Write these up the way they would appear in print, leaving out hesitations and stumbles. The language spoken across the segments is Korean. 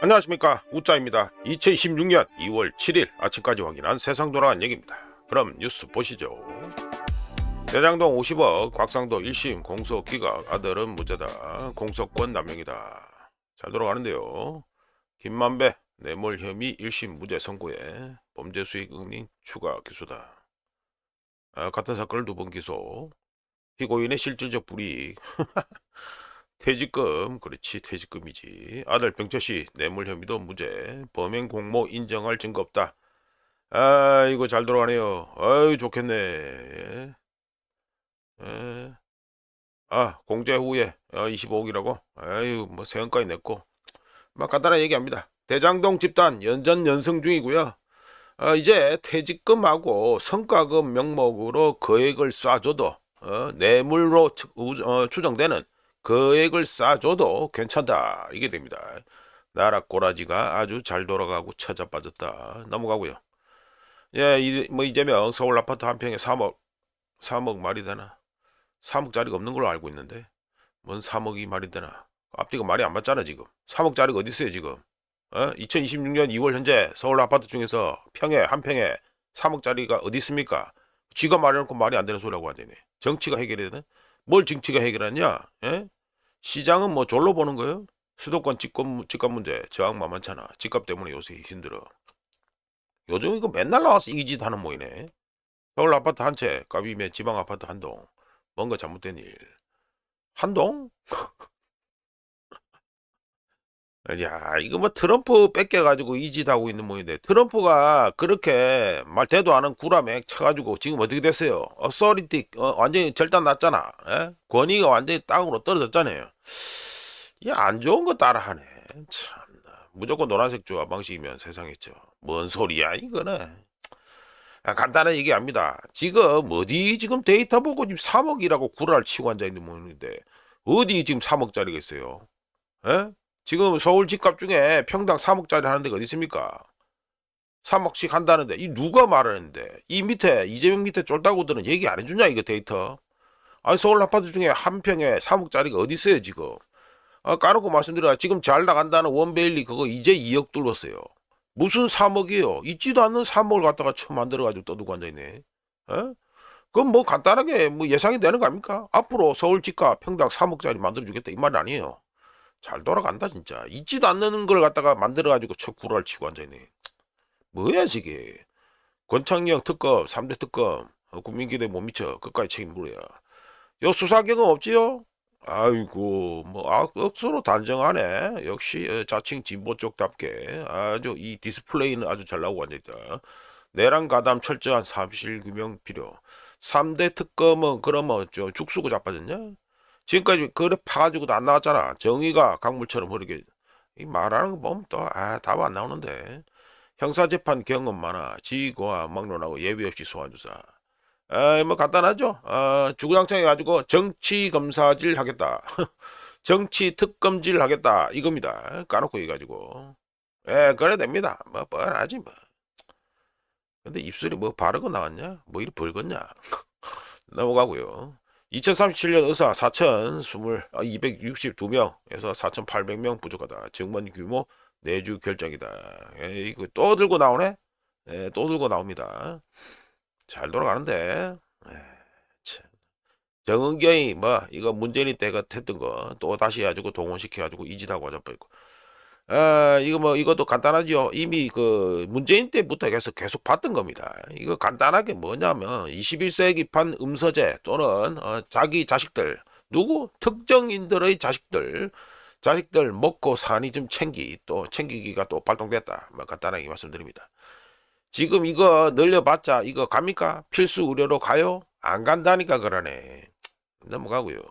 안녕하십니까, 우짜입니다. 2026년 2월 7일 아침까지 확인한 세상 돌아간 얘기입니다. 그럼 뉴스 보시죠. 대장동 50억, 곽상도 1심 공소 기각, 아들은 무죄다. 공소권 남용이다. 잘 돌아가는데요. 김만배 뇌물 혐의 1심 무죄 선고에 범죄 수익 은닉 추가 기소다. 같은 사건을 두 번 기소. 피고인의 실질적 불이익. 퇴직금, 그렇지, 퇴직금이지. 아들 병철씨 뇌물 혐의도 무죄. 범행 공모 인정할 증거 없다. 아, 이거 잘 돌아가네요. 아유, 좋겠네. 예. 예. 아, 공제 후에 25억이라고? 아유, 뭐 세금까지 냈고. 막 간단하게 얘기합니다. 대장동 집단 연전 연승 중이고요. 이제 퇴직금하고 성과금 명목으로 거액을 쏴줘도 뇌물로 추정되는 거액을 쏴줘도 괜찮다, 이게 됩니다. 나라 꼬라지가 아주 잘 돌아가고 처자 빠졌다. 넘어가고요. 예, 뭐 이재명 서울 아파트 한 평에 3억 말이 되나? 3억짜리가 없는 걸로 알고 있는데 뭔 3억이 말이 되나? 앞뒤가 말이 안 맞잖아 지금. 3억짜리가 어디 있어요 지금? 2026년 2월 현재 서울 아파트 중에서 한 평에 3억짜리가 어디 있습니까? 쥐가 말해놓고 말이 안 되는 소리라고 하더니 정치가 해결해야 되나? 뭘 정치가 해결하냐? 예? 시장은 뭐 졸로 보는 거예요? 수도권 집값 문제 저항 만만찮아. 집값 때문에 요새 힘들어. 요즘 이거 맨날 나와서 이 짓 하는 모이네. 서울 아파트 한 채 값이면 지방 아파트 한 동. 뭔가 잘못된 일. 한 동? 야, 이거 뭐 트럼프 뺏겨가지고 이 짓 하고 있는 모인데, 트럼프가 그렇게 말 대도 않은 구라맥 쳐가지고 지금 어떻게 됐어요? 어서리티 완전히 절단 났잖아. 예? 권위가 완전히 땅으로 떨어졌잖아요. 이 안 좋은 거 따라하네. 참나. 무조건 노란색 조합 방식이면 세상했죠. 뭔 소리야 이거는. 간단한 얘기합니다. 지금 어디 지금 데이터 보고 지금 3억이라고 구라를 치고 앉아 있는 모양인데 어디 지금 3억짜리가 있어요? 예? 지금 서울 집값 중에 평당 3억짜리 하는 데가 어디 있습니까? 3억씩 한다는데 이 누가 말하는데 이 밑에 이재명 밑에 쫄다구들은 얘기 안 해주냐 이거 데이터? 아니 서울 아파트 중에 한 평에 3억짜리가 어디 있어요 지금? 까놓고 말씀드려 지금 잘 나간다는 원베일리 그거 이제 2억 뚫었어요. 무슨 3억이에요? 있지도 않는 3억을 갖다가 처음 만들어가지고 떠들고 앉아있네. 에? 그럼 뭐 간단하게 뭐 예상이 되는 거 아닙니까? 앞으로 서울 집값 평당 3억짜리 만들어주겠다 이 말 아니에요. 잘 돌아간다 진짜. 있지도 않는 걸 갖다가 만들어가지고 첫 구라를 치고 앉아있네. 뭐야 저게. 권창력 특검 3대 특검 국민기대 못 미쳐 끝까지 책임 물어야. 요 수사 경험 없지요? 아이고 뭐 억수로 단정하네. 역시 자칭 진보 쪽답게 아주 이 디스플레이는 아주 잘 나오고 앉아있다. 내랑 가담 철저한 사실 규명 필요. 3대 특검은 그러면 죽수고 자빠졌냐? 지금까지 그래 파가지고도 안 나왔잖아. 정의가 강물처럼 흐르게. 이 말하는 거 보면 또 답 안 나오는데. 형사재판 경험 많아. 지휘고와 막론하고 예비 없이 소환조사. 뭐 간단하죠. 주구장창 해가지고 정치 검사질 하겠다. 정치 특검질 하겠다. 이겁니다. 까놓고 해가지고. 그래 됩니다. 뭐 뻔하지 뭐. 근데 입술이 뭐 바르고 나왔냐? 뭐 이리 붉었냐? 넘어가고요. 2037년 의사 262명에서 4,800명 부족하다. 증원 규모 내주 결정이다. 이거 또 들고 나오네? 또 들고 나옵니다. 잘 돌아가는데. 참. 정은경이 뭐 이거 문재인이 때가 했던 거 또 다시 해가지고 동원시켜가지고 이짓하고 하자버리고. 이거 뭐 이것도 간단하죠. 이미 그 문재인 때부터 계속 봤던 겁니다. 이거 간단하게 뭐냐면 21세기판 음서제 또는 자기 자식들 누구 특정인들의 자식들 먹고 사니 좀 또 챙기기가 또 발동됐다. 뭐 간단하게 말씀드립니다. 지금 이거 늘려봤자 이거 갑니까? 필수 의료로 가요? 안 간다니까 그러네. 넘어가고요.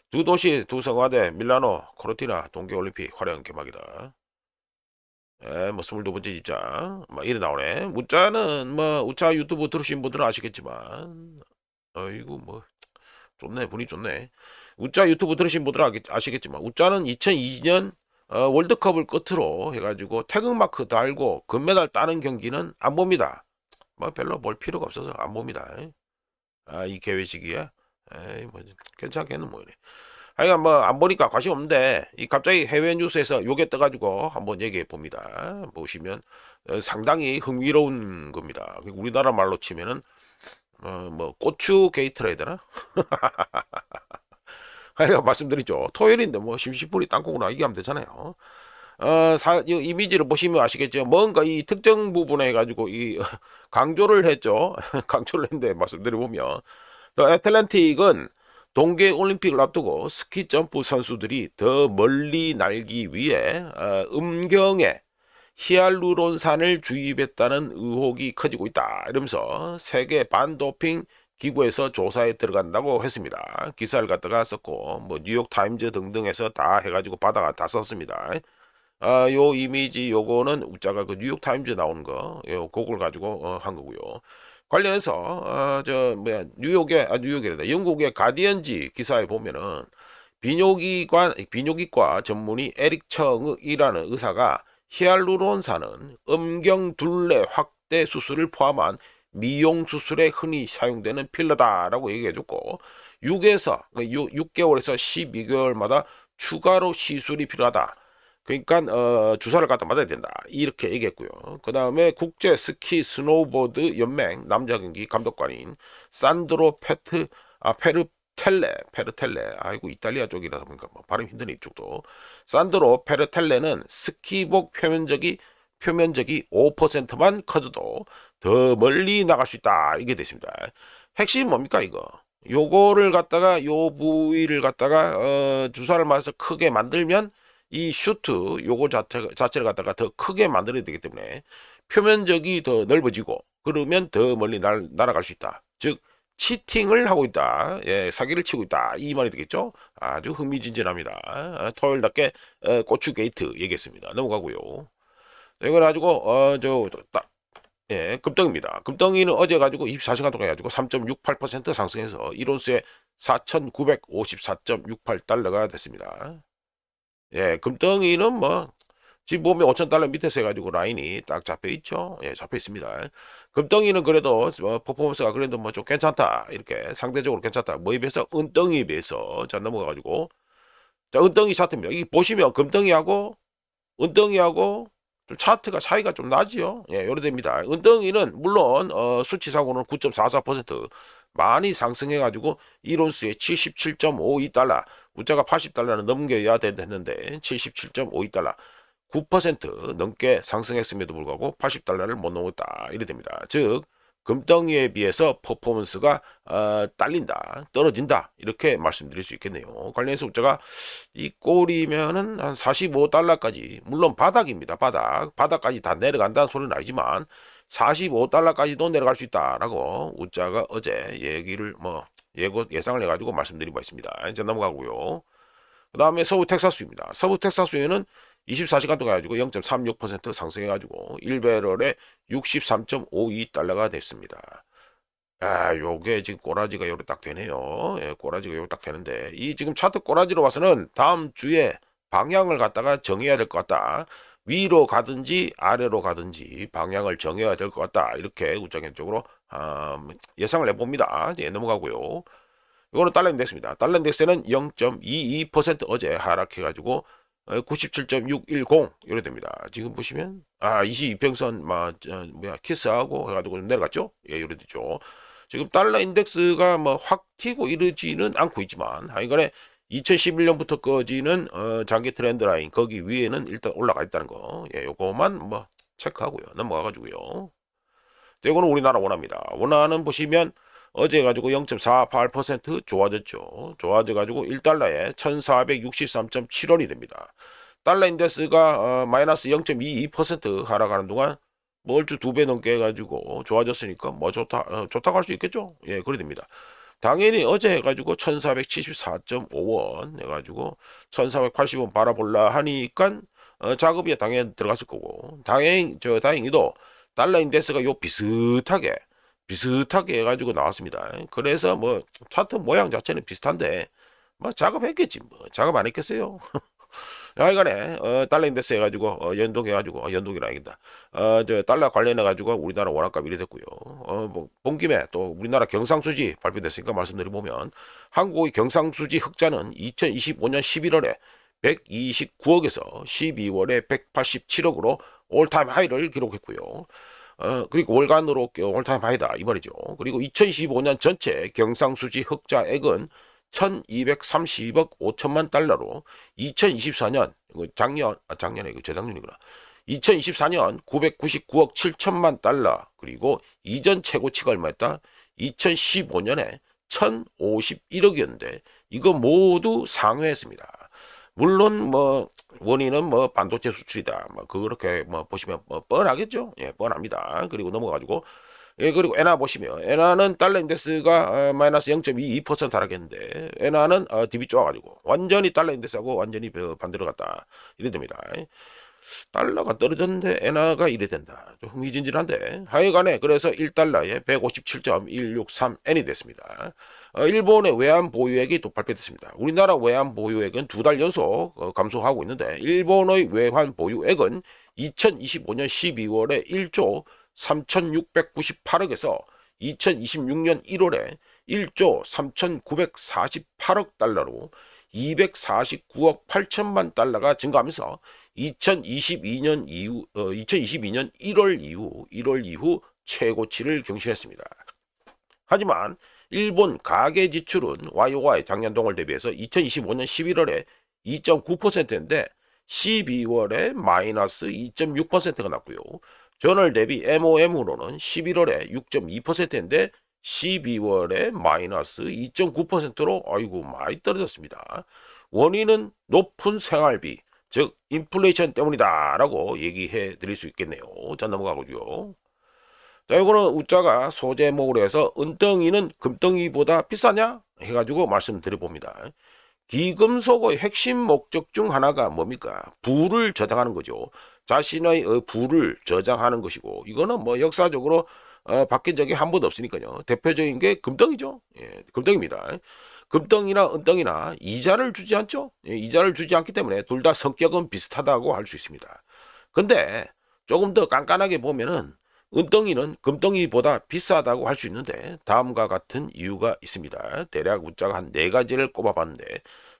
두 도시 두 성화대 밀라노 코르티나 동계올림픽 화려한 개막이다. 뭐 22번째 입장 막 이래 나오네. 우짜는 뭐 우짜 유튜브 들으신 분들은 아시겠지만 아이고 뭐 좋네, 분위기 좋네. 우짜 유튜브 들으신 분들은 아시겠지만 우짜는 2002년 월드컵을 끝으로 해가지고 태극마크 달고 금메달 따는 경기는 안 봅니다. 뭐 별로 볼 필요가 없어서 안 봅니다. 이 개회식이야. 에이 뭐 괜찮겠는 뭐이네. 하여간 뭐 안 보니까 관심 없는데 이 갑자기 해외 뉴스에서 요게 떠가지고 한번 얘기해 봅니다. 보시면 상당히 흥미로운 겁니다. 우리나라 말로 치면은 뭐 고추 게이트라 해야 되나? 하여간 말씀드리죠. 토요일인데 뭐 심심풀이 땅콩으로 얘기하면 되잖아요. 이 이미지를 보시면 아시겠죠. 뭔가 이 특정 부분에 가지고 이 강조를 했죠. 강조를 했는데 말씀드려보면 애틀랜틱은 동계 올림픽을 앞두고 스키 점프 선수들이 더 멀리 날기 위해 음경에 히알루론산을 주입했다는 의혹이 커지고 있다. 이러면서 세계 반도핑 기구에서 조사에 들어간다고 했습니다. 기사를 갖다가 썼고 뭐 뉴욕 타임즈 등등에서 다 해가지고 받아가 다 썼습니다. 요 이미지 요거는 우자가 그 뉴욕 타임즈 나오는 거, 요 그걸 가지고 한 거고요. 관련해서 저 뭐야 뉴욕이란다. 영국의 가디언지 기사에 보면은 비뇨기과 전문의 에릭 청이라는 의사가 히알루론산은 음경둘레 확대 수술을 포함한 미용 수술에 흔히 사용되는 필러다라고 얘기해줬고 6개월에서 12개월마다 추가로 시술이 필요하다. 그러니까 주사를 갖다 맞아야 된다 이렇게 얘기했고요. 그 다음에 국제 스키 스노보드 연맹 남자 경기 감독관인 산드로 페르텔레 아이고 이탈리아 쪽이라서 보니까 뭐 발음 힘든 이쪽도 산드로 페르텔레는 스키복 표면적이 5%만 커져도 더 멀리 나갈 수 있다 이게 됐습니다. 핵심이 뭡니까 이거? 요거를 갖다가 요 부위를 갖다가 주사를 맞아서 크게 만들면 이 슈트 요거 자체를 갖다가 더 크게 만들어야 되기 때문에 표면적이 더 넓어지고 그러면 더 멀리 날아갈 수 있다. 즉 치팅을 하고 있다. 예, 사기를 치고 있다. 이 말이 되겠죠? 아주 흥미진진합니다. 토요일답게 고추 게이트 얘기했습니다. 넘어가고요. 이걸 가지고 예, 급등입니다. 급등이는 어제 가지고 24시간 동안 가지고 3.68% 상승해서 1온스에 4,954.68달러가 됐습니다. 예, 금덩이는 뭐 지금 보면 5,000달러 밑에서 해가지고 라인이 딱 잡혀 있죠. 예, 잡혀 있습니다. 금덩이는 그래도 퍼포먼스가 그래도 뭐 좀 괜찮다. 이렇게 상대적으로 괜찮다. 뭐에 비해서 은덩이에 비해서 자 넘어가가지고 자 은덩이 차트입니다. 이 보시면 금덩이하고 은덩이하고 좀 차트가 차이가 좀 나지요. 예, 요래 됩니다. 은덩이는 물론 수치상으로는 9.44% 많이 상승해가지고 1온스에 77.52달러 우자가 80달러는 넘겨야 됐는데 77.52달러 9% 넘게 상승했음에도 불구하고 80달러를 못 넘었다 이래 됩니다. 즉 금덩이에 비해서 퍼포먼스가 딸린다 떨어진다 이렇게 말씀드릴 수 있겠네요. 관련해서 우자가 이 꼴이면은 한 45달러까지 물론 바닥입니다. 바닥까지 다 내려간다는 소리는 아니지만 45달러까지도 내려갈 수 있다라고 우자가 어제 얘기를 뭐 예상을 해가지고 말씀드리고 있습니다. 이제 넘어가고요. 그 다음에 서부 텍사스입니다. 서부 텍사스에는 24시간 동안 가지고 0.36% 상승해가지고 1배럴에 63.52달러가 됐습니다. 요게 지금 꼬라지가 요렇게 딱 되네요. 예, 꼬라지가 요렇게 딱 되는데 이 지금 차트 꼬라지로 봐서는 다음 주에 방향을 갖다가 정해야 될 것 같다. 위로 가든지 아래로 가든지 방향을 정해야 될 것 같다. 이렇게 우정현적으로 예상을 해봅니다. 이제 넘어가고요. 이거는 달러 인덱스입니다. 달러 인덱스는 0.22% 어제 하락해가지고 97.610 이래 됩니다. 지금 보시면 22평선 키스하고 해가지고 좀 내려갔죠? 예, 이래 되죠. 지금 달러 인덱스가 뭐 확 튀고 이러지는 않고 있지만 하여간에 2011년부터 꺼지는 장기 트렌드 라인 거기 위에는 일단 올라가 있다는 거. 예, 요거만 뭐 체크하고요. 넘어가가지고요. 이거는 우리나라 원화입니다. 원화는 보시면 어제 가지고 0.48% 좋아졌죠. 좋아져가지고 1달러에 1463.7원이 됩니다. 달러 인덱스가 마이너스 0.22% 하락하는 동안 뭐 얼추 2배 넘게 해가지고 좋아졌으니까 뭐 좋다고 할 수 있겠죠. 예, 그래 됩니다. 당연히 어제 해가지고 1474.5원 해가지고 1480원 바라볼라 하니까 작업이 당연히 들어갔을 거고 다행히도 달러 인덱스가 요 비슷하게 해가지고 나왔습니다. 그래서 뭐 차트 모양 자체는 비슷한데 뭐 작업했겠지 뭐 작업 안 했겠어요. 하여간에 달러 인덱스 해가지고 연동해가지고 연동이라 하겠다. 저 달러 관련해가지고 우리나라 원화값 이래 됐고요. 뭐 본 김에 또 우리나라 경상수지 발표됐으니까 말씀드려보면 한국의 경상수지 흑자는 2025년 11월에 129억에서 12월에 187억으로 올타임 하이를 기록했고요. 그리고 월간으로 올타임 하이다 이 말이죠. 그리고 2025년 전체 경상수지 흑자액은 1230억 5천만 달러로 2024년 작년에 이거 재작년이구나. 2024년 999억 7천만 달러 그리고 이전 최고치가 얼마였다? 2015년에 1051억이었는데 이거 모두 상회했습니다. 물론 뭐 원인은 뭐 반도체 수출이다. 뭐 그렇게 뭐 보시면 뭐 뻔하겠죠. 예, 뻔합니다. 그리고 넘어가지고 예, 그리고 엔화 보시면 엔화는 달러 인덱스가 마이너스 0.22% 하락했는데 엔화는 DB 쪼아가지고 완전히 달러 인덱스하고 완전히 반대로 갔다 이래 됩니다. 달러가 떨어졌는데 엔화가 이래 된다. 좀 흥미진진한데 하여간에 그래서 1달러에 157.163엔이 됐습니다. 일본의 외환 보유액이 또 발표됐습니다. 우리나라 외환 보유액은 2달 연속 감소하고 있는데 일본의 외환 보유액은 2025년 12월에 1조 3,698억에서 2026년 1월에 1조 3,948억 달러로 249억 8천만 달러가 증가하면서 2022년 1월 이후 최고치를 경신했습니다. 하지만 일본 가계 지출은 YOY 작년 동월 대비해서 2025년 11월에 2.9%인데 12월에 마이너스 2.6%가 났고요. 전월 대비 MOM으로는 11월에 6.2%인데 12월에 마이너스 2.9%로 아이고 많이 떨어졌습니다. 원인은 높은 생활비, 즉 인플레이션 때문이다 라고 얘기해 드릴 수 있겠네요. 자 넘어가고요. 자 이거는 우자가 소제목으로 해서 은덩이는 금덩이보다 비싸냐 해가지고 말씀드려 봅니다. 기금속의 핵심 목적 중 하나가 뭡니까? 부를 저장하는 거죠. 자신의 부를 저장하는 것이고 이거는 뭐 역사적으로 바뀐 적이 한 번도 없으니까요. 대표적인 게 금덩이죠. 예, 금덩이입니다. 금덩이나 은덩이나 이자를 주지 않죠. 예, 이자를 주지 않기 때문에 둘 다 성격은 비슷하다고 할 수 있습니다. 근데 조금 더 깐깐하게 보면은 은덩이는 금덩이보다 비싸다고 할 수 있는데 다음과 같은 이유가 있습니다. 대략 우자가 한 4가지를 꼽아봤는데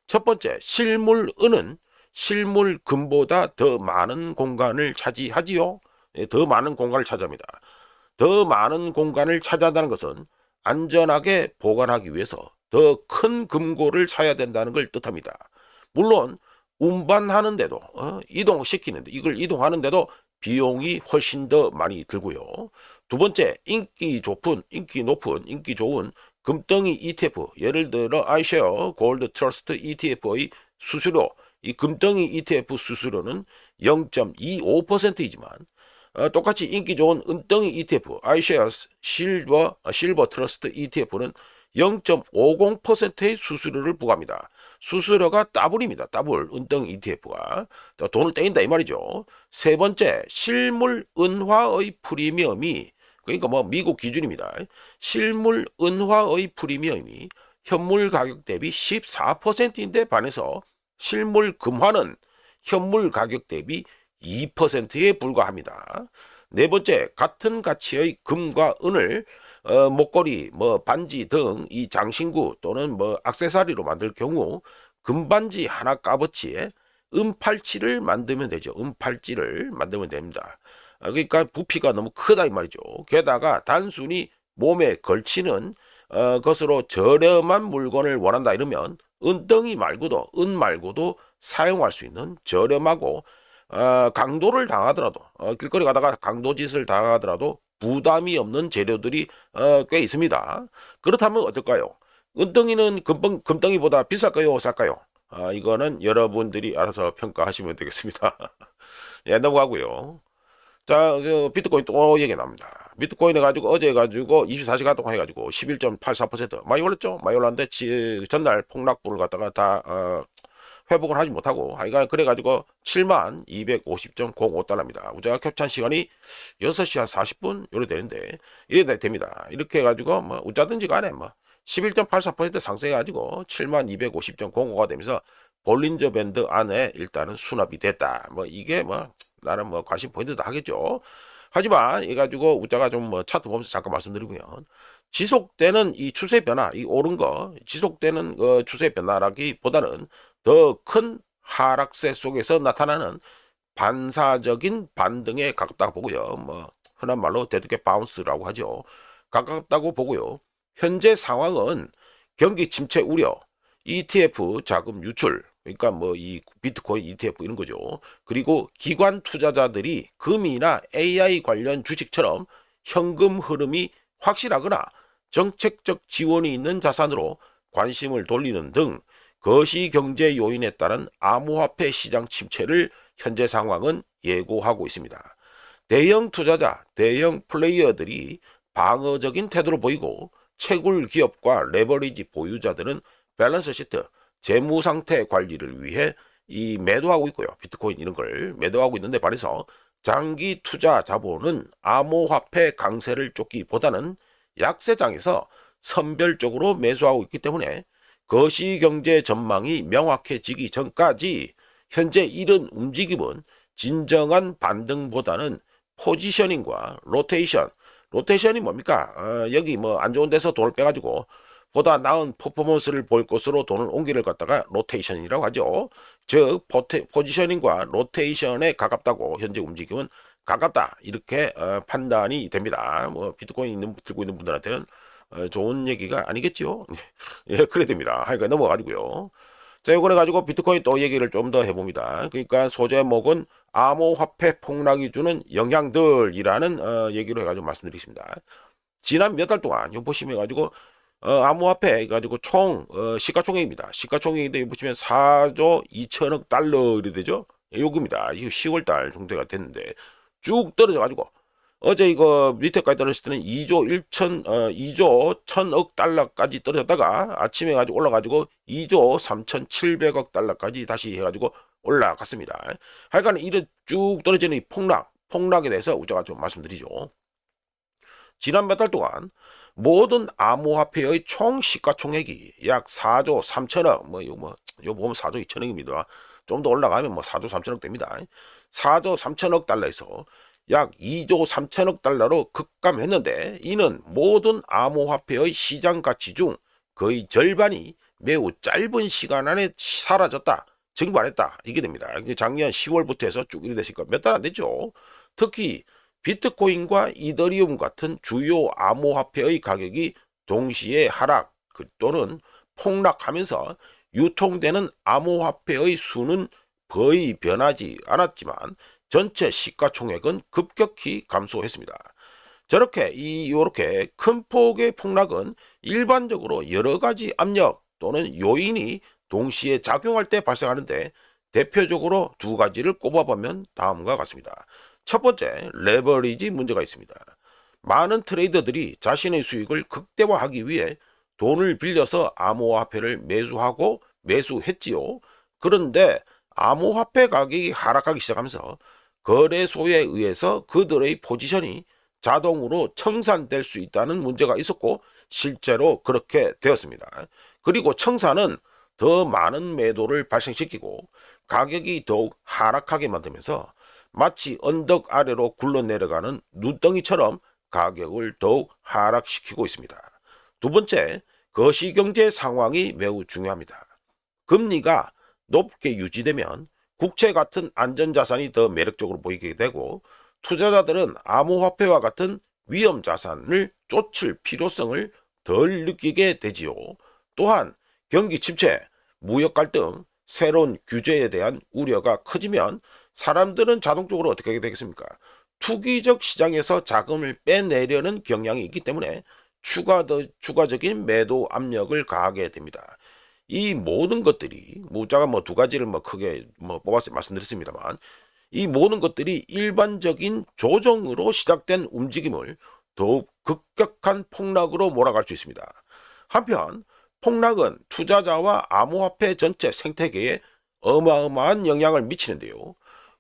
첫 번째 실물은은 실물금보다 더 많은 공간을 차지하지요. 예, 더 많은 공간을 차지합니다. 더 많은 공간을 차지한다는 것은 안전하게 보관하기 위해서 더 큰 금고를 사야 된다는 걸 뜻합니다. 물론 운반하는데도 이동시키는데 이걸 이동하는데도 비용이 훨씬 더 많이 들고요. 두 번째 인기 좋은 금덩이 ETF 예를 들어 iShare 골드 트러스트 ETF의 수수료 이 금덩이 ETF 수수료는 0.25%이지만 똑같이 인기 좋은 은덩이 ETF iShares 실버 트러스트 ETF는 0.50%의 수수료를 부과합니다. 수수료가 더블입니다. 더블 은덩이 ETF가 돈을 떼인다 이 말이죠. 세 번째 실물 은화의 프리미엄이 그러니까 뭐 미국 기준입니다. 실물 은화의 프리미엄이 현물 가격 대비 14%인데 반해서 실물 금화는 현물 가격 대비 2%에 불과합니다. 네 번째, 같은 가치의 금과 은을 목걸이, 뭐 반지 등 이 장신구 또는 뭐 액세서리로 만들 경우 금반지 하나 값어치에 은팔찌를 만들면 되죠. 은팔찌를 만들면 됩니다. 그러니까 부피가 너무 크다 이 말이죠. 게다가 단순히 몸에 걸치는 것으로 저렴한 물건을 원한다 이러면 은덩이 말고도 은 말고도 사용할 수 있는 저렴하고 강도를 당하더라도 길거리 가다가 강도짓을 당하더라도 부담이 없는 재료들이 꽤 있습니다. 그렇다면 어떨까요? 은덩이는 금덩이보다 비쌀까요? 쌀까요? 이거는 여러분들이 알아서 평가하시면 되겠습니다. 예, 넘어가고요. 자, 비트코인 또 얘기 나옵니다. 비트코인 해가지고 어제 해가지고 24시간 동안 해가지고 11.84% 많이 올랐죠? 많이 올랐는데 전날 폭락부를 갖다가 다 회복을 하지 못하고 하여간 그래가지고 7250.05달러입니다. 우리가 캡찬 시간이 6시 한 40분 요래 되는데 이래 됩니다. 이렇게 해가지고 뭐 어쩌든지 간에 뭐 11.84% 상승해가지고 7250.05가 되면서 볼린저 밴드 안에 일단은 수납이 됐다. 뭐 이게 뭐 나름 뭐 관심 포인트다 하겠죠. 하지만 이 가지고 우자가 좀 뭐 차트 보면서 잠깐 말씀드리면 지속되는 이 추세 변화, 이 오른 거 지속되는 추세 변화라기보다는 더 큰 하락세 속에서 나타나는 반사적인 반등에 가깝다고 보고요. 뭐 흔한 말로 데드캣 바운스라고 하죠. 가깝다고 보고요. 현재 상황은 경기 침체 우려, ETF 자금 유출, 그러니까 뭐 이 비트코인 ETF 이런 거죠. 그리고 기관 투자자들이 금이나 AI 관련 주식처럼 현금 흐름이 확실하거나 정책적 지원이 있는 자산으로 관심을 돌리는 등 거시경제 요인에 따른 암호화폐 시장 침체를 현재 상황은 예고하고 있습니다. 대형 투자자, 대형 플레이어들이 방어적인 태도를 보이고 채굴 기업과 레버리지 보유자들은 밸런스 시트, 재무 상태 관리를 위해 이 매도하고 있고요. 비트코인 이런 걸 매도하고 있는데 반해서 장기 투자 자본은 암호화폐 강세를 쫓기보다는 약세장에서 선별적으로 매수하고 있기 때문에 거시경제 전망이 명확해지기 전까지 현재 이런 움직임은 진정한 반등보다는 포지셔닝과 로테이션이 뭡니까? 여기 뭐 안 좋은 데서 돈을 빼가지고 보다 나은 퍼포먼스를 볼 것으로 돈을 옮기를 갖다가 로테이션이라고 하죠. 즉 포지셔닝과 로테이션에 가깝다고 현재 움직임은 가깝다 이렇게 판단이 됩니다. 뭐 비트코인 들고 있는 분들한테는 좋은 얘기가 아니겠죠. 예, 그래 됩니다. 하여간 넘어가지고요. 자, 이거를 가지고 비트코인 또 얘기를 좀 더 해봅니다. 그러니까 소제목은 암호화폐 폭락이 주는 영향들이라는 얘기로 해가지고 말씀드리겠습니다. 지난 몇 달 동안 요 보시면 가지고 암호화폐 가지고 총 시가총액입니다. 시가총액인데 여기 보시면 4조 2천억 달러 이래 되죠. 요금이다. 이거 10월 달 정도가 됐는데 쭉 떨어져 가지고 어제 이거 밑에까지 떨어졌을 때는 2조 1000억 달러까지 떨어졌다가 아침에 가지고 올라가지고 2조 3700억 달러까지 다시 해가지고 올라갔습니다. 하여간 이런 쭉 떨어지는 이 폭락에 대해서 우리가 좀 말씀드리죠. 지난 몇 달 동안 모든 암호화폐의 총 시가총액이 약 4조 3천억, 요 보면 4조 2천억입니다. 좀 더 올라가면 뭐 4조 3천억 됩니다. 4조 3천억 달러에서 약 2조 3천억 달러로 급감했는데 이는 모든 암호화폐의 시장 가치 중 거의 절반이 매우 짧은 시간 안에 사라졌다, 증발했다 이게 됩니다. 작년 10월부터 해서 쭉 이래 됐으니까 몇 달 안 됐죠. 특히 비트코인과 이더리움 같은 주요 암호화폐의 가격이 동시에 하락 또는 폭락하면서 유통되는 암호화폐의 수는 거의 변하지 않았지만 전체 시가총액은 급격히 감소했습니다. 요렇게 큰 폭의 폭락은 일반적으로 여러 가지 압력 또는 요인이 동시에 작용할 때 발생하는데 대표적으로 두 가지를 꼽아보면 다음과 같습니다. 첫 번째, 레버리지 문제가 있습니다. 많은 트레이더들이 자신의 수익을 극대화하기 위해 돈을 빌려서 암호화폐를 매수하고 매수했지요. 그런데 암호화폐 가격이 하락하기 시작하면서 거래소에 의해서 그들의 포지션이 자동으로 청산될 수 있다는 문제가 있었고 실제로 그렇게 되었습니다. 그리고 청산은 더 많은 매도를 발생시키고 가격이 더욱 하락하게 만들면서 마치 언덕 아래로 굴러내려가는 눈덩이처럼 가격을 더욱 하락시키고 있습니다. 두 번째, 거시경제 상황이 매우 중요합니다. 금리가 높게 유지되면 국채 같은 안전자산이 더 매력적으로 보이게 되고 투자자들은 암호화폐와 같은 위험자산을 쫓을 필요성을 덜 느끼게 되지요. 또한 경기 침체, 무역 갈등, 새로운 규제에 대한 우려가 커지면 사람들은 자동적으로 어떻게 하게 되겠습니까? 투기적 시장에서 자금을 빼내려는 경향이 있기 때문에 추가적인 매도 압력을 가하게 됩니다. 이 모든 것들이 제가 두 가지를 크게 뽑아서 말씀드렸습니다만 이 모든 것들이 일반적인 조정으로 시작된 움직임을 더욱 급격한 폭락으로 몰아갈 수 있습니다. 한편 폭락은 투자자와 암호화폐 전체 생태계에 어마어마한 영향을 미치는데요.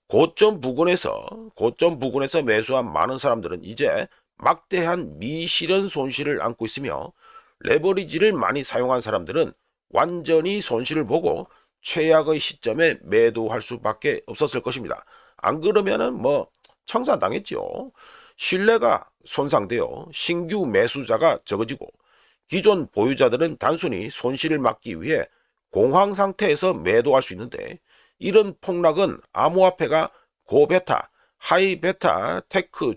고점 부근에서 매수한 많은 사람들은 이제 막대한 미실현 손실을 안고 있으며 레버리지를 많이 사용한 사람들은 완전히 손실을 보고 최악의 시점에 매도할 수밖에 없었을 것입니다. 안 그러면은 뭐 청산당했지요. 신뢰가 손상되어 신규 매수자가 적어지고 기존 보유자들은 단순히 손실을 막기 위해 공황 상태에서 매도할 수 있는데, 이런 폭락은 암호화폐가 고베타, 하이베타 테크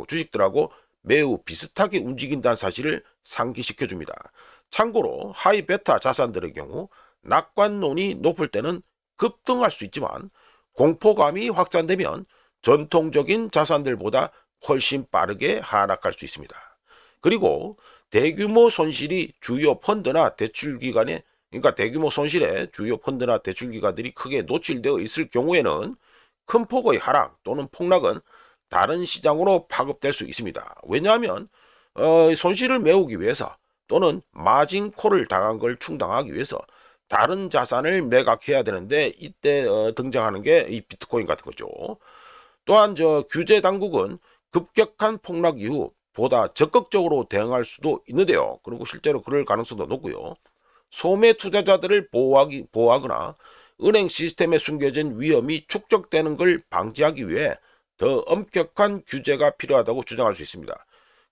주식들하고 매우 비슷하게 움직인다는 사실을 상기시켜 줍니다. 참고로 하이베타 자산들의 경우 낙관론이 높을 때는 급등할 수 있지만, 공포감이 확산되면 전통적인 자산들보다 훨씬 빠르게 하락할 수 있습니다. 그리고 대규모 손실이 주요 펀드나 대출기관에 그러니까 대규모 손실에 주요 펀드나 대출기관들이 크게 노출되어 있을 경우에는 큰 폭의 하락 또는 폭락은 다른 시장으로 파급될 수 있습니다. 왜냐하면 손실을 메우기 위해서 또는 마진콜을 당한 걸 충당하기 위해서 다른 자산을 매각해야 되는데, 이때 등장하는 게 이 비트코인 같은 거죠. 또한 규제 당국은 급격한 폭락 이후 보다 적극적으로 대응할 수도 있는데요. 그리고 실제로 그럴 가능성도 높고요. 소매 투자자들을 보호하거나 은행 시스템에 숨겨진 위험이 축적되는 걸 방지하기 위해 더 엄격한 규제가 필요하다고 주장할 수 있습니다.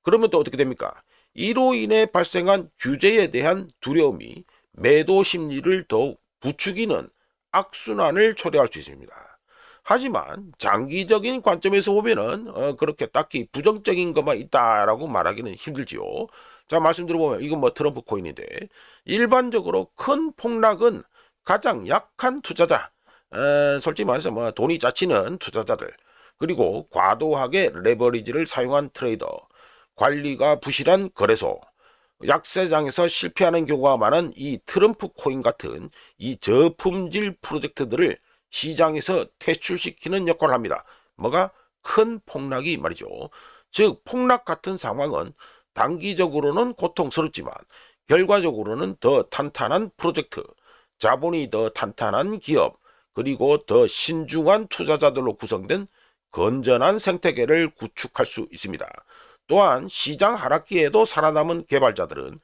그러면 또 어떻게 됩니까? 이로 인해 발생한 규제에 대한 두려움이 매도 심리를 더욱 부추기는 악순환을 초래할 수 있습니다. 하지만 장기적인 관점에서 보면은 그렇게 딱히 부정적인 것만 있다라고 말하기는 힘들지요. 자, 말씀 들어보면 이건 뭐 트럼프 코인인데, 일반적으로 큰 폭락은 가장 약한 투자자, 솔직히 말해서 뭐 돈이 짜치는 투자자들, 그리고 과도하게 레버리지를 사용한 트레이더, 관리가 부실한 거래소, 약세장에서 실패하는 경우가 많은 이 트럼프 코인 같은 이 저품질 프로젝트들을 시장에서 퇴출시키는 역할을 합니다. 뭐가? 큰 폭락이 말이죠. 즉 폭락 같은 상황은 단기적으로는 고통스럽지만 결과적으로는 더 탄탄한 프로젝트, 자본이 더 탄탄한 기업, 그리고 더 신중한 투자자들로 구성된 건전한 생태계를 구축할 수 있습니다. 또한 시장 하락기에도 살아남은 개발자들은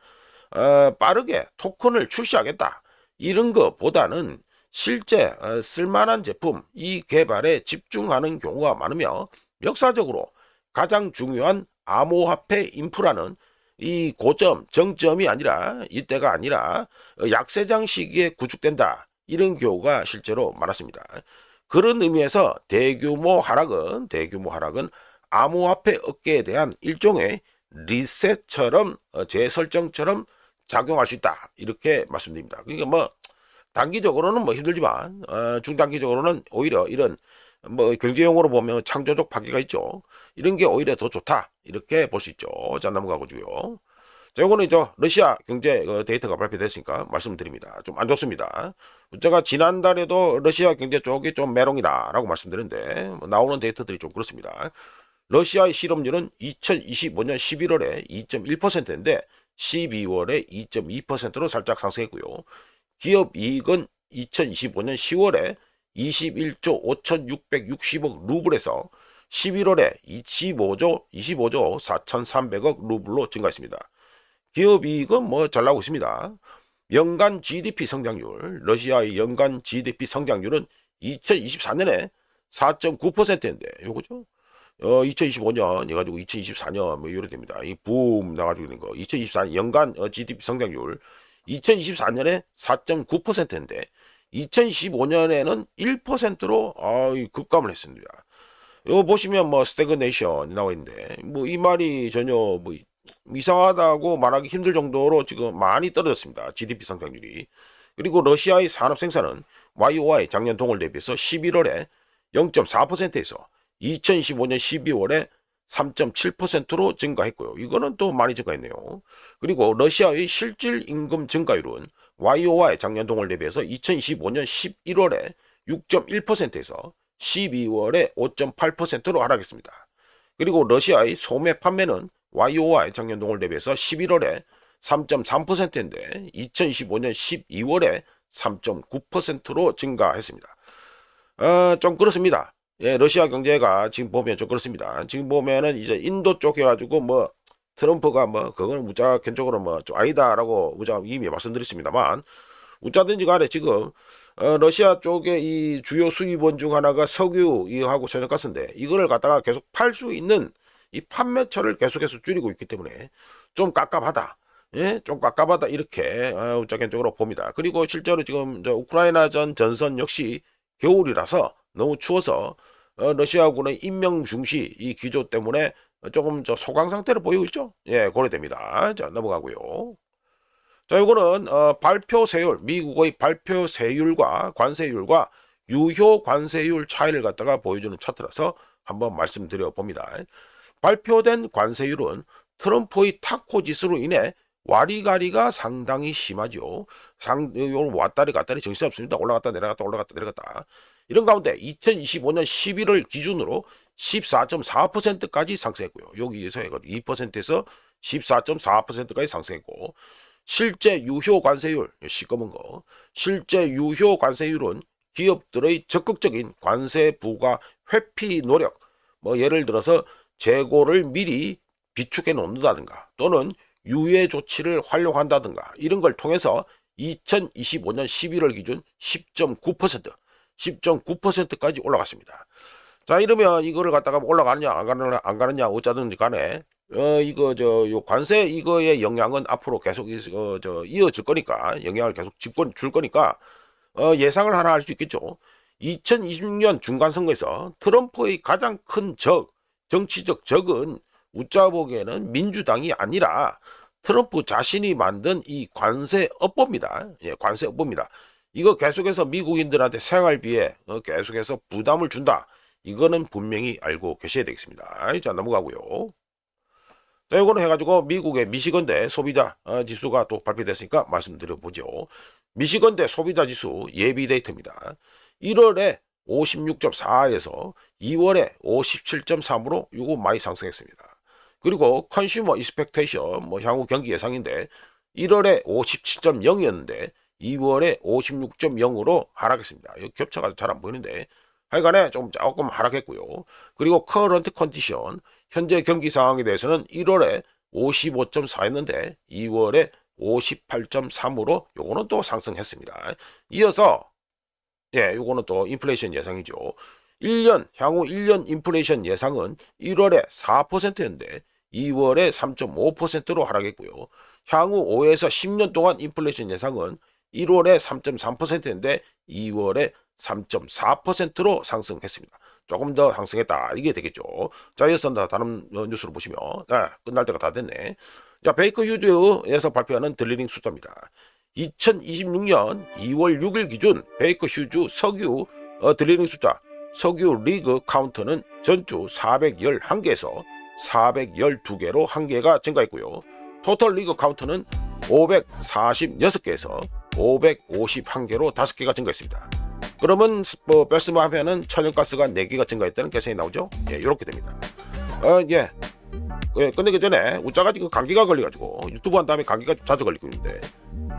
빠르게 토큰을 출시하겠다, 이런 것보다는 실제 쓸만한 제품 이 개발에 집중하는 경우가 많으며, 역사적으로 가장 중요한 암호화폐 인프라는 이 고점 정점이 아니라 이때가 아니라 약세장 시기에 구축된다, 이런 경우가 실제로 많았습니다. 그런 의미에서 대규모 하락은 암호화폐 업계에 대한 일종의 리셋처럼 재설정처럼 작용할 수 있다, 이렇게 말씀드립니다. 그러니까 뭐 단기적으로는 뭐 힘들지만 중단기적으로는 오히려 이런 뭐 경제용어로 보면 창조적 파괴가 있죠. 이런 게 오히려 더 좋다, 이렇게 볼 수 있죠. 자, 넘어가고요. 자, 요거는 러시아 경제 데이터가 발표됐으니까 말씀드립니다. 좀 안 좋습니다. 제가 지난달에도 러시아 경제 쪽이 좀 메롱이다라고 말씀드렸는데 나오는 데이터들이 좀 그렇습니다. 러시아의 실업률은 2025년 11월에 2.1%인데 12월에 2.2%로 살짝 상승했고요. 기업 이익은 2025년 10월에 21조 5,660억 루블에서 11월에 25조 4,300억 루블로 증가했습니다. 기업 이익은 뭐 잘 나오고 있습니다. 연간 GDP 성장률, 러시아의 연간 GDP 성장률은 2024년에 4.9%인데 요거죠. 2025년 해가지고 2024년 뭐 이래 됩니다. 이 붐 나가지고 있는 거. 2024년 연간 GDP 성장률 2024년에 4.9%인데 2025년에는 1%로 급감을 했습니다. 이거 보시면 뭐 스태그네이션 나와 있는데 뭐 이 말이 전혀 뭐 이상하다고 말하기 힘들 정도로 지금 많이 떨어졌습니다. GDP 성장률이. 그리고 러시아의 산업 생산은 YOY 작년 동월 대비해서 11월에 0.4%에서 2025년 12월에 3.7%로 증가했고요. 이거는 또 많이 증가했네요. 그리고 러시아의 실질 임금 증가율은 YOY 작년 동월 대비해서 2025년 11월에 6.1%에서 12월에 5.8%로 하락했습니다. 그리고 러시아의 소매 판매는 YOY 작년 동월 대비해서 11월에 3.3%인데 2025년 12월에 3.9%로 증가했습니다. 좀 그렇습니다. 예, 러시아 경제가 지금 보면 좀 그렇습니다. 지금 보면은 이제 인도 쪽 해가지고 뭐 트럼프가 뭐 그거는 무자 견적으로 뭐 좀 아니다라고 무자 이미 말씀드렸습니다만, 우짜든지 간에 지금 러시아 쪽의 이 주요 수입원 중 하나가 석유 이하고 천연가스인데 이거를 갖다가 계속 팔 수 있는 이 판매처를 계속해서 줄이고 있기 때문에 좀 깝깝하다. 예, 좀 깝깝하다 이렇게 개인적으로 봅니다. 그리고 실제로 지금 우크라이나전 전선 역시 겨울이라서 너무 추워서 러시아군의 인명 중시 이 기조 때문에 조금 소강 상태를 보이고 있죠. 예, 고려됩니다. 자, 넘어가고요. 자, 이거는 발표 세율, 미국의 발표 세율과 관세율과 유효 관세율 차이를 갖다가 보여주는 차트라서 한번 말씀드려 봅니다. 발표된 관세율은 트럼프의 타코 지수로 인해 와리가리가 상당히 심하죠. 왔다리 갔다리 정신없습니다. 올라갔다 내려갔다 올라갔다 내려갔다. 이런 가운데 2025년 11월 기준으로 14.4%까지 상승했고요. 여기에서 2%에서 14.4%까지 상승했고, 실제 유효 관세율, 시꺼먼 거, 실제 유효 관세율은 기업들의 적극적인 관세 부과 회피 노력, 뭐 예를 들어서 재고를 미리 비축해 놓는다든가 또는 유예 조치를 활용한다든가 이런 걸 통해서 2025년 11월 기준 10.9%, 10.9%까지 올라갔습니다. 자, 이러면 이거를 갖다가 올라가느냐 안 가느냐 어쩌든지 간에 요 관세 이거의 영향은 앞으로 계속 이어질 거니까 영향을 계속 줄 거니까 예상을 하나 할 수 있겠죠. 2026년 중간선거에서 트럼프의 가장 큰 정치적 적은 웃자 보기에는 민주당이 아니라 트럼프 자신이 만든 이 관세업보입니다. 예, 관세업보입니다. 이거 계속해서 미국인들한테 생활비에 계속해서 부담을 준다. 이거는 분명히 알고 계셔야 되겠습니다. 자, 넘어가고요. 자, 이거는 해가지고 미국의 미시건대 소비자 지수가 또 발표됐으니까 말씀드려보죠. 미시건대 소비자 지수 예비 데이터입니다. 1월에 56.4에서 2월에 57.3으로 이거 많이 상승했습니다. 그리고 컨슈머 익스펙테이션 향후 경기 예상인데 1월에 57.0이었는데 2월에 56.0으로 하락했습니다. 이 격차가 잘 안 보이는데 하여간에 조금 하락했고요. 그리고 커런트 컨디션 현재 경기 상황에 대해서는 1월에 55.4였는데 2월에 58.3으로 요거는 또 상승했습니다. 이어서 요거는 또 인플레이션 예상이죠. 향후 1년 인플레이션 예상은 1월에 4%였는데 2월에 3.5%로 하락했고요. 향후 5에서 10년 동안 인플레이션 예상은 1월에 3.3%인데 2월에 3.4%로 상승했습니다. 조금 더 상승했다. 이게 되겠죠. 자, 이어서 다른 뉴스를 보시면 끝날 때가 다 됐네. 자, 베이커 휴즈에서 발표하는 들리링 숫자입니다. 2026년 2월 6일 기준 베이커 휴즈 석유 들리링 숫자 석유 리그 카운터는 전주 411개에서 412개로 1개가 증가했고요. 토탈 리그 카운터는 546개에서 551개로 5개가 증가했습니다. 그러면 뺐으면 하면은 천연가스가 4개가 증가했다는 계산이 나오죠. 예, 이렇게 됩니다. 끝내기 전에 웃자가 지금 감기가 걸려가지고 유튜브 한 다음에 감기가 자주 걸리고 있는데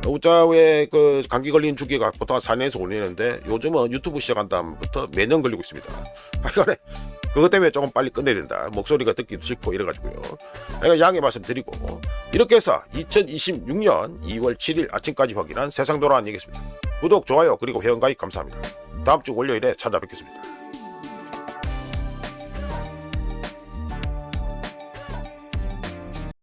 웃자의 감기 걸린 주기가 보통 한 4년에서 5년인데 요즘은 유튜브 시작한 다음부터 매년 걸리고 있습니다. 하여간에 그것 때문에 조금 빨리 끝내야 된다. 목소리가 듣기도 싫고 이래가지고요. 양해 말씀드리고 이렇게 해서 2026년 2월 7일 아침까지 확인한 세상 돌아온 얘기였습니다. 구독, 좋아요 그리고 회원가입 감사합니다. 다음 주 월요일에 찾아뵙겠습니다.